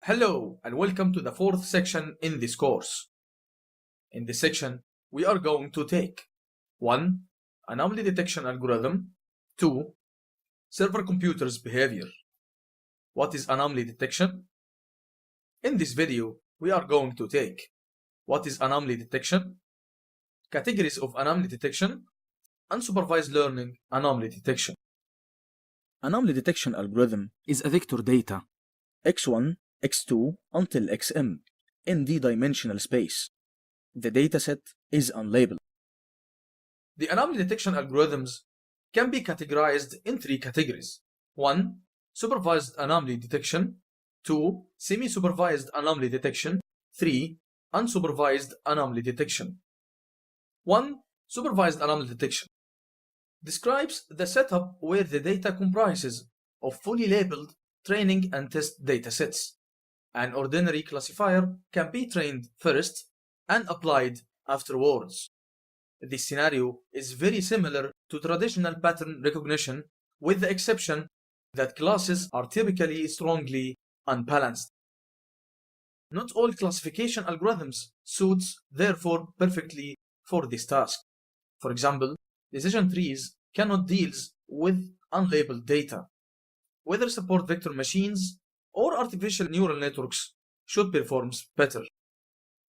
Hello and welcome to the fourth section in this course. In this section, we are going to take 1. Anomaly detection algorithm. 2. Server computers behavior. What is anomaly detection? In this video, we are going to take what is anomaly detection, categories of anomaly detection, unsupervised learning anomaly detection. Anomaly detection algorithm is a vector data x1, x2 until xm in d-dimensional space. The dataset is unlabeled. The anomaly detection algorithms can be categorized in 3 categories. 1. Supervised anomaly detection. 2. Semi-supervised anomaly detection. 3. Unsupervised anomaly detection. 1. Supervised anomaly detection describes the setup where the data comprises of fully labeled training and test datasets. An ordinary classifier can be trained first and applied afterwards. This scenario is very similar to traditional pattern recognition, with the exception that classes are typically strongly unbalanced. Not all classification algorithms suit therefore perfectly for this task. For example, decision trees cannot deal with unlabeled data. Whether support vector machines or artificial neural networks should perform better.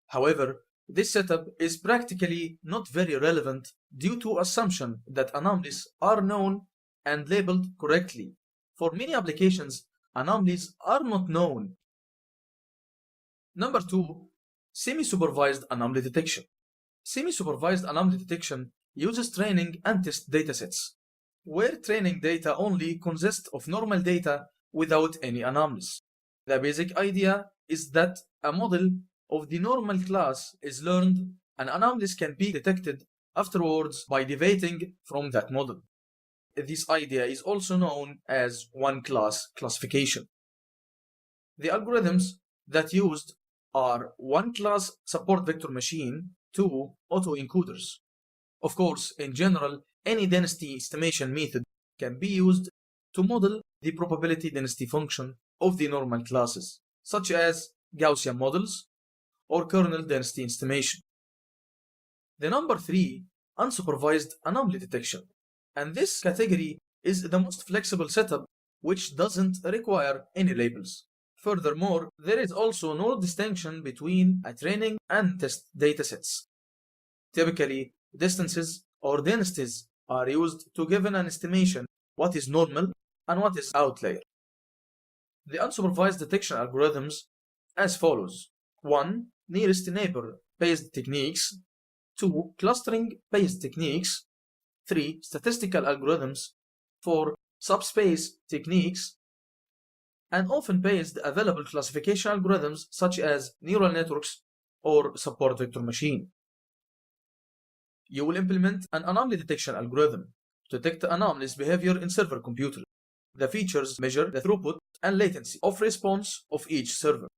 However, this setup is practically not very relevant due to assumption that anomalies are known and labeled correctly. For many applications, anomalies are not known. Number 2. Semi-supervised anomaly detection. Semi-supervised anomaly detection uses training and test datasets, where training data only consists of normal data without any anomalies. The basic idea is that a model of the normal class is learned and anomalies can be detected afterwards by deviating from that model. This idea is also known as one-class classification. The algorithms that used are one-class support vector machine, 2 autoencoders. Of course, in general, any density estimation method can be used to model the probability density function of the normal classes, such as Gaussian models or kernel density estimation. The number 3, unsupervised anomaly detection. And this category is the most flexible setup, which doesn't require any labels. Furthermore, there is also no distinction between a training and test datasets. Typically, distances or densities are used to give an estimation what is normal and what is outlier. The unsupervised detection algorithms as follows: 1. Nearest neighbor based techniques. 2. Clustering based techniques. 3. Statistical algorithms. 4. Subspace techniques. And often based available classification algorithms such as neural networks or support vector machine. You will implement an anomaly detection algorithm to detect anomalies behavior in server computer. The features measure the throughput and latency of response of each server.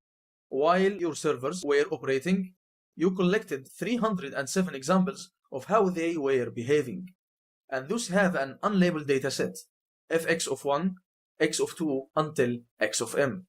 While your servers were operating, you collected 307 examples of how they were behaving, and those have an unlabeled dataset, fx of 1, x of 2 until x of m.